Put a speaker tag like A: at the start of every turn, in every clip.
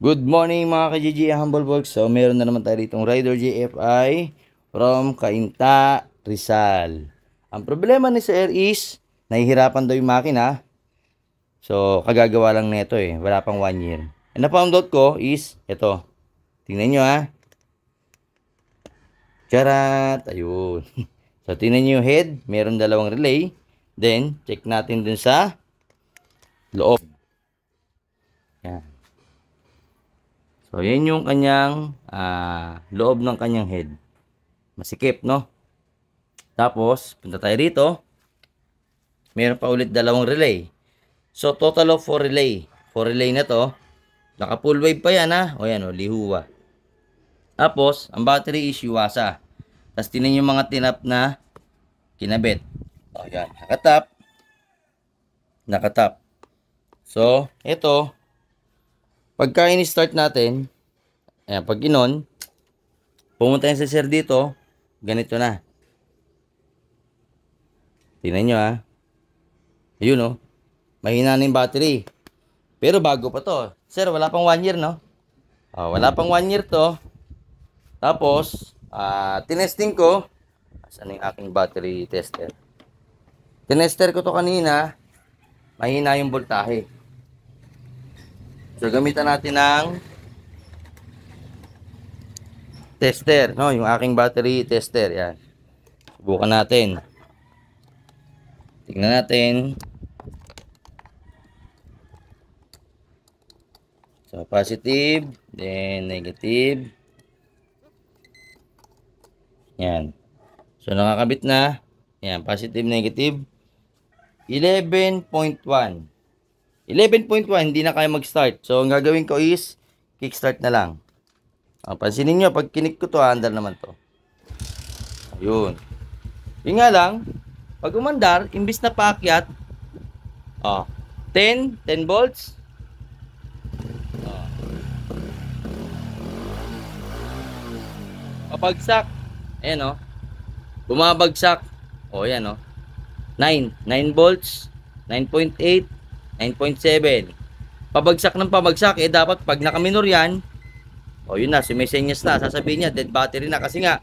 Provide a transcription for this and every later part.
A: Good morning mga ka-GG Humble Works. So meron na naman tayo ditong Rider GFI from Cainta, Rizal. Ang problema ni Sir is nahihirapan daw yung makina. So kagagawa lang nito wala pang 1 year. And na-found out ko is ito. Tingnan nyo Charat, ayun. So tingnan nyo yung head, meron dalawang relay. Then check natin dun sa loob. Yan. So, yan yung kanyang loob ng kanyang head. Masikip, no? Tapos, punta tayo rito. Meron pa ulit dalawang relay. So, total of 4 relay. 4 relay na to. Naka full wave pa yan, O, yan, lihuwa. Tapos, ang battery is Yuasa. Tapos, tinan yung mga tinap na kinabit. O, yan. Nakatap. Nakatap. So, ito. Pagka in-start natin, ayan, pag inon, pumunta yan sa sir dito, ganito na. Tingnan nyo Ayun mahina na yung battery. Pero bago pa to. Sir, wala pang 1 year, no? Wala pang 1 year to. Tapos, tinesting ko. Saan yung aking battery tester? Tinester ko to kanina. Mahina yung voltahe. So, gamitan natin ng tester, no? Yung aking battery tester, yan. Subukan natin. Tingnan natin. So, positive, then negative. Yan. So, nakakabit na. Yan, positive, negative. 11.1. 11.1, hindi na kaya mag-start. So, ang gagawin ko is, kickstart na lang. Pansinin nyo, pag kinik ko to, andar naman to. Ayun. Yun nga lang, pag umandar, imbis na paakyat, 10 volts. Papagsak. Ayan, bumabagsak. Ayan, 9 volts, 9.8, 9.7. Pabagsak ng pabagsak, dapat pag nakaminor yan, yun na, sumisenyas na, sasabihin niya, dead battery na, kasi nga,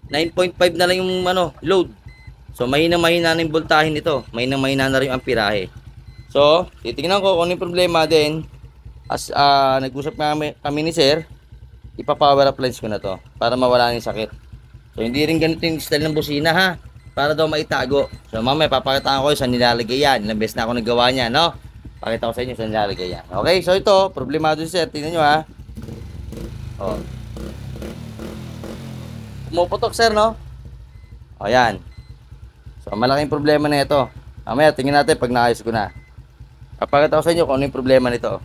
A: 9.5 na lang yung, load. So, mahina na yung voltahe nito, mahina na rin yung amperahe. So, titingnan ko kung ano yung problema din, as, nag-usap kami ni sir, ipa-power up lens ko na to, para mawala yung sakit. So, hindi rin ganito yung style ng busina, para daw maitago. So, mamaya, papakita ko saan nilalagay yan, ilang beses na ako nagawa niya, no? Pakita ko sa inyo saan nilalagay yan. Okay, so ito, problemado si sir. Tingnan nyo Pumuputok sir, no? Yan. So, malaking problema na ito. Mamaya, tingnan natin pag naayos ko na. Papakita ko sa inyo kung ano yung problema nito.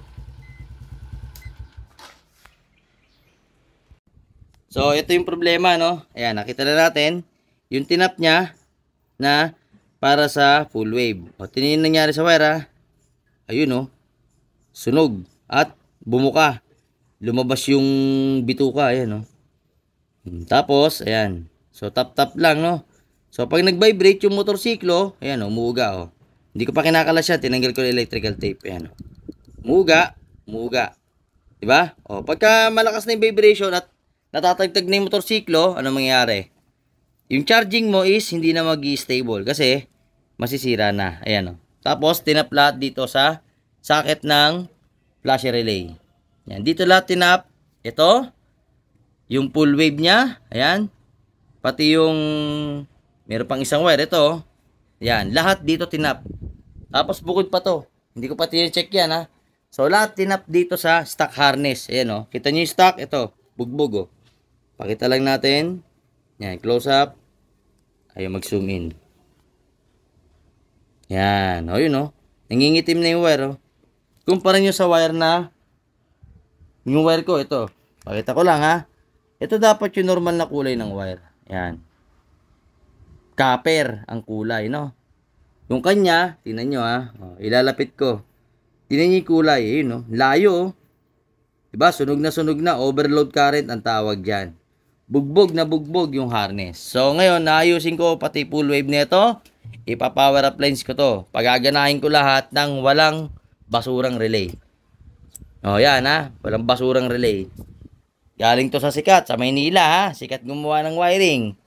A: So, ito yung problema, no? Ayan, nakita na natin. Yung tinap niya na para sa full wave. Tingnan yung nangyari sa wire, Ayun, sunog at bumuka. Lumabas yung bituka, ayan, Tapos, ayan. So, tap-tap lang, no? So, pag nag-vibrate yung motorsiklo, ayan, umuuga, Hindi ko pa kinakalas siya, tinanggal ko yung electrical tape, ayan, umuuga. Diba? Pagka malakas na yung vibration at natatagtag na yung motorsiklo, ano mangyayari? Yung charging mo is hindi na mag-i-stable kasi masisira na. Ayan, Tapos, tinap lahat dito sa socket ng flasher relay. Yan. Dito lahat tinap. Ito. Yung full wave niya. Ayan. Pati yung meron pang isang wire. Ito. Yan. Lahat dito tinap. Tapos, bukod pa to. Hindi ko pati check yan, So, lahat tinap dito sa stock harness. Ayan, Kita nyo yung stock. Ito. Bugbog, Pakita lang natin. Yan. Close up. Ayaw mag-zoom in. Yan. Yun, nangingitim na yung wire, Kumpara nyo sa wire na yung wire ko, ito. Pakita ko lang, Ito dapat yung normal na kulay ng wire. Yan. Copper ang kulay, Yung kanya, tingnan nyo, ilalapit ko. Tingnan nyo yung kulay, Layo, Diba? Sunog na, overload current ang tawag dyan. Bugbog na bugbog yung harness. So, ngayon, naayusin ko pati full wave nito. ipa-power up lines ko to. Pagaganahin ko lahat ng walang basurang relay. O, yan ha. Walang basurang relay. Galing to sa Sikat, sa Maynila ha. Sikat gumawa ng wiring.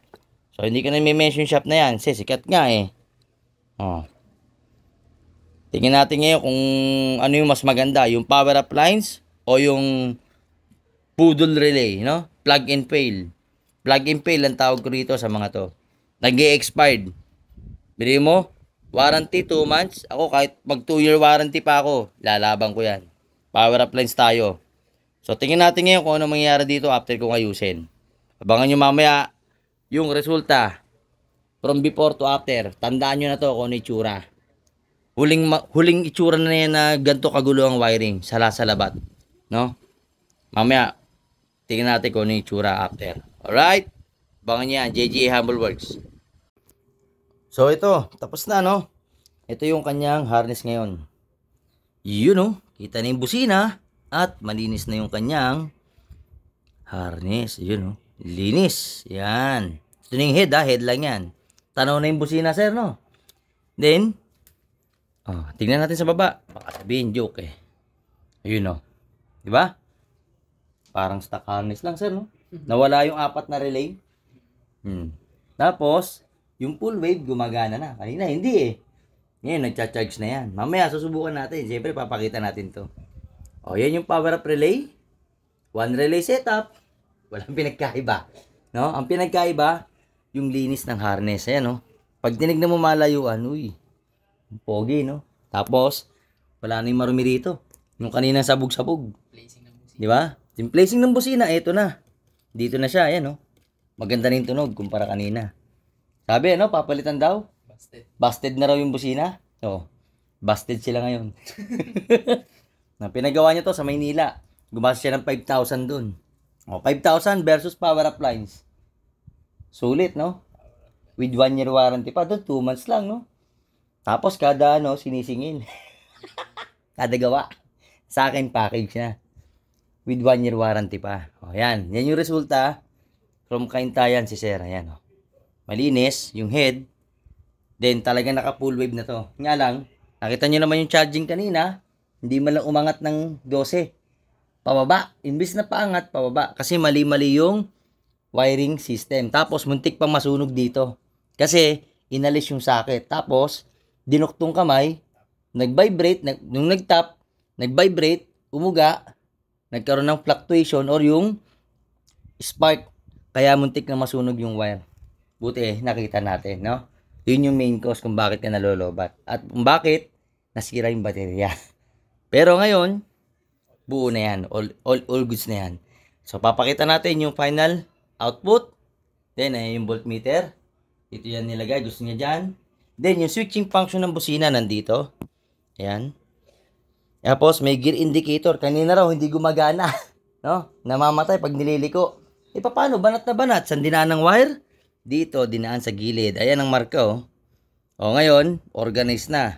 A: So, hindi ko na may mention shop na yan. Kasi Sikat nga eh. O. Tingnan natin ngayon kung ano yung mas maganda. Yung power up lines o yung poodle relay, no? Plug and fail. Plug and fail ang tawag ko rito sa mga to. Nag-e-expired. Bili mo, warranty 2 months. Ako kahit mag 2-year warranty pa ako, lalaban ko yan. Power up lines tayo. So, tingnan natin ngayon kung ano mangyayari dito after kong ayusin. Abangan nyo mamaya yung resulta from before to after. Tandaan nyo na to kung ano itsura. Huling itsura na yan na ganito kagulo ang wiring sa labat, no? Mamaya tingnan natin kung ano yung itsura after. Alright? Abangan nyo yan, JGA Humble Works. So ito, tapos na, no? Ito yung kanyang harness ngayon. Yun, no? Kita na yung busina at malinis na yung kanyang harness. Yun, no? Linis. Yan. Ito na yung head, ha? Head lang yan. Tanaw na yung busina, sir, no? Then, tingnan natin sa baba. Baka sabihin, joke eh. Ayun, no? Diba? Parang stock harness lang, sir, no? Nawala yung 4 na relay. Tapos, yung full wave gumagana na. Kanina, hindi eh. Ngayon, nagcha-charge na yan. Mamaya, susubukan natin. Siyempre, papakita natin to. Yan yung power up relay. 1 relay setup. Walang pinagkaiba. No? Ang pinagkaiba, yung linis ng harness. Ayan, no? Pag tinignan mo malayuan, uy, pogi, no? Tapos, wala na yung marumi rito. Yung kanina sabog-sabog. Di ba? Yung placing ng busina, eto na. Dito na siya, ayan, no? Maganda na yung tunog kumpara kanina. Sabi, ano, papalitan daw? Busted na raw yung busina. Busted sila ngayon. Pinagawa niya to sa Maynila. Gumastos siya ng 5,000 dun. 5,000 versus power up lines. Sulit, no? With 1 year warranty pa. Doon, 2 months lang, no? Tapos kada, sinisingin. Kada gawa. Sa akin, package na. With 1 year warranty pa. Yan. Yan yung resulta from Kaintayan si Sir. Ayan, malinis yung head. Then, talagang naka full wave na to. Nga lang, nakita nyo naman yung charging kanina. Hindi man lang umangat ng 12. Pababa. Imbis na paangat, pababa. Kasi mali-mali yung wiring system. Tapos, muntik pang masunog dito. Kasi, inalis yung socket. Tapos, dinuktong kamay, nag-vibrate, nung nag-tap, nag-vibrate, umuga, nagkaroon ng fluctuation or yung spark. Kaya muntik na masunog yung wire. Buti nakita natin, no? Yun yung main cause kung bakit ka nalolobat. At kung bakit nasira yung baterya. Pero ngayon, buo na yan. All goods na yan. So, papakita natin yung final output. Then, yung voltmeter. Ito yan nilagay. Gusto niya dyan. Then, yung switching function ng busina nandito. Ayan. Tapos, may gear indicator. Kanina raw, hindi gumagana. No? Namamatay pag nililiko. Paano? Banat na banat. Saan dinaan ng wire? Dito, dinaan sa gilid. Ayan ang marka, ngayon, organized na.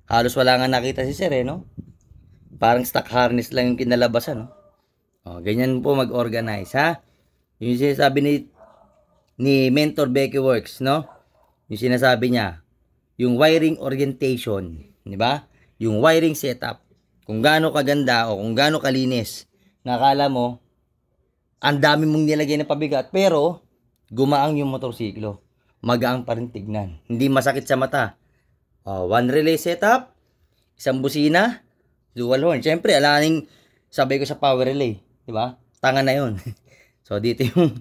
A: Halos wala nga nakita si Sir, no? Parang stock harness lang yung kinalabasan, no? Ganyan po mag-organize, ha? Yung sinasabi ni Mentor Becky Works, no? Yung sinasabi niya, yung wiring orientation, di ba? Yung wiring setup. Kung gaano kaganda o kung gaano kalinis, nakala mo, ang dami mong nilagay na pabigat, pero gumaang yung motorsiklo. Magaang pa rin tignan. Hindi masakit sa mata. 1 relay setup, isang busina, dual horn. Siyempre, alaning sabay ko sa power relay. Diba? Tanga na yun. So, dito yung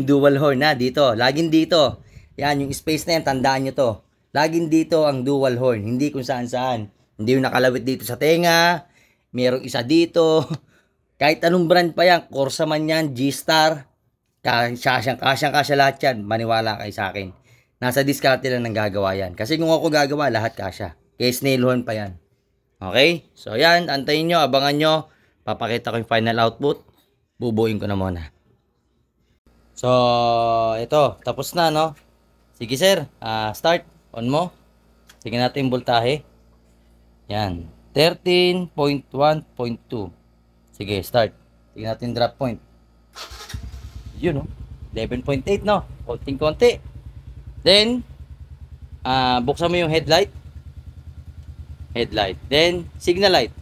A: dual horn na. Dito. Laging dito. Yan, yung space na yan, tandaan nyo to. Laging dito ang dual horn. Hindi kung saan-saan. Hindi yung nakalawit dito sa tenga. Merong isa dito. Kahit anong brand pa yan, Corsa man yan, G-Star, kasyang-kasya lahat yan, maniwala kayo sa akin. Nasa diskarte lang ng gagawa yan. Kasi kung ako gagawa, lahat kasya. Kaya snail horn pa yan. Okay? So yan, antayin nyo, abangan nyo. Papakita ko yung final output. Bubuin ko na muna. So, ito, tapos na, no? Sige sir, start, on mo. Sige natin yung voltahe. Yan, 13.1.2. Sige, start. Tingnan natin drop point. Yun, no? 11.8, no? Konting-konti. Then, Buksan mo yung headlight. Then signal light.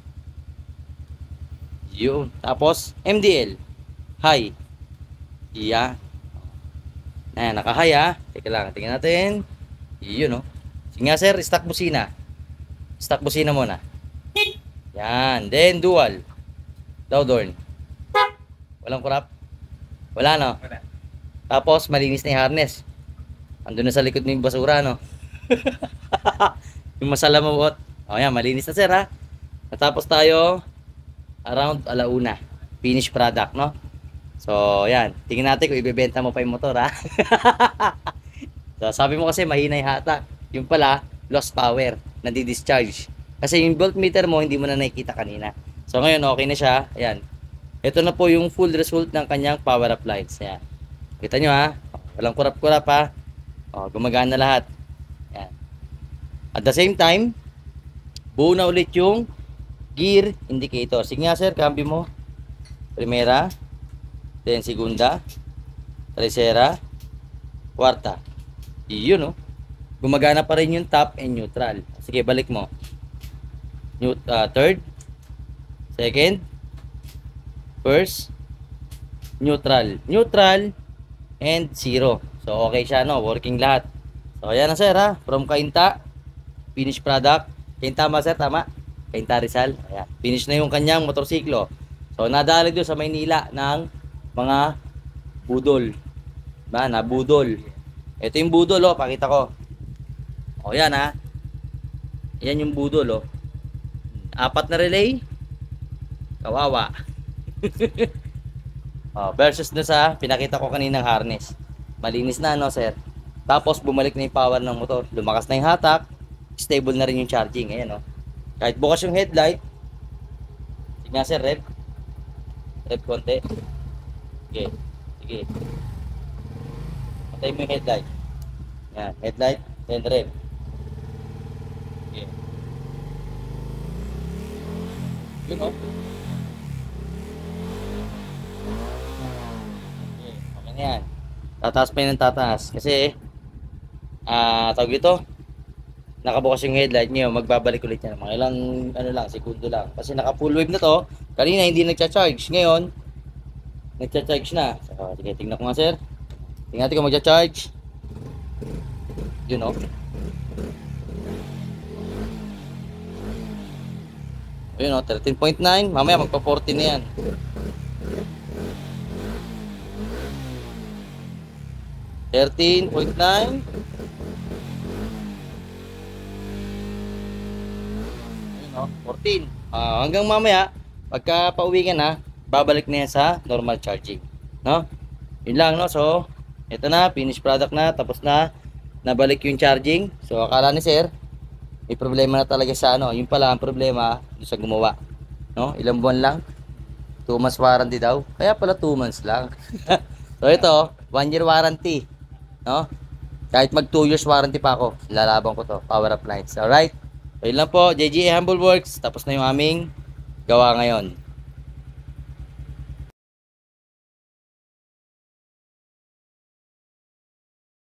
A: Yun. Tapos MDL. High. Iya. Ayan, naka-high ha. Teka lang, tingnan natin. Yun, no. Sige nga sir, stock busina. Stock busina muna. Yan. Then dual. Loud horn. Walang kurap? Wala, no?
B: Wala.
A: Tapos malinis na yung harness. Andun na sa likod ng basura, no? Yung masalamawot. O yan, malinis na sir ha. Natapos tayo around alauna. Finished product, no? So, yan. Tingnan natin kung ibebenta mo pa yung motor, ha? So, sabi mo kasi mahina yung hatak. Yung pala, lost power. Nadi-discharge. Kasi yung voltmeter mo, hindi mo na nakikita kanina. So, ngayon, okay na siya. Ayan. Ito na po yung full result ng kanyang power appliance. Ayan. Kita nyo, ha? Walang kurap-kurap, ha? O, gumagana lahat. Ayan. At the same time, buo na ulit yung gear indicator. Sige nga, sir. Cambio mo. Primera. Then segunda, tercera, cuarta. Iyon, no? Gumagana pa rin yung top and neutral. Sige, balik mo. Third, second, first, neutral. Neutral and zero. So, okay siya, no? Working lahat. So, ayan na, sir, ha? From Cainta, finished product. Cainta ba, sir? Tama? Cainta Rizal. Ayan. Finish na yung kanyang motorsiklo. So, nadali doon sa Maynila ng mga budol. Ba, na budol. Ito yung budol, oh, pakita ko. O yan, ha. Yan yung budol, oh. 4 na relay. Kawawa. Versus na sa pinakita ko kaninang harness. Malinis na, no, sir. Tapos bumalik na yung power ng motor. Lumakas na yung hatak. Stable na rin yung charging. Ayan, oh. Kahit bukas yung headlight. Sige nga, sir, rev. Rev konti. Sige, sige. Patay mo yung headlight. Yan, headlight, then rev. Sige. Yun, o. Okay, okay na yan. Tataas pa yun ng tataas. Kasi, tawag ito, nakabukas yung headlight nyo, magbabalik ulit yan. Mga ilang, ano lang, segundo lang. Kasi naka full wave na to. Kanina hindi nagcha-charge. Ngayon, nagcha-charge na. So, sige, tingnan ko nga, sir. Tingnan natin kung magcha-charge. Yun, o. Yun, o, 13.9. Mamaya magpa-14 na yan. $13.9. 14. Hanggang mamaya, pagka pauwi ka na, babalik na yan sa normal charging. No? Yun lang, no? So, ito na, finished product na, tapos na, nabalik yung charging. So, akala ni sir, may problema na talaga sa ano. Yung pala, ang problema, doon sa gumawa. No? Ilang buwan lang? 2 months warranty daw. Kaya pala 2 months lang. So, ito, 1 year warranty. No? Kahit mag 2 years warranty pa ako, lalaban ko to. Power appliance. Alright? So, yun lang po. JGA Humble Works. Tapos na yung aming gawa ngayon.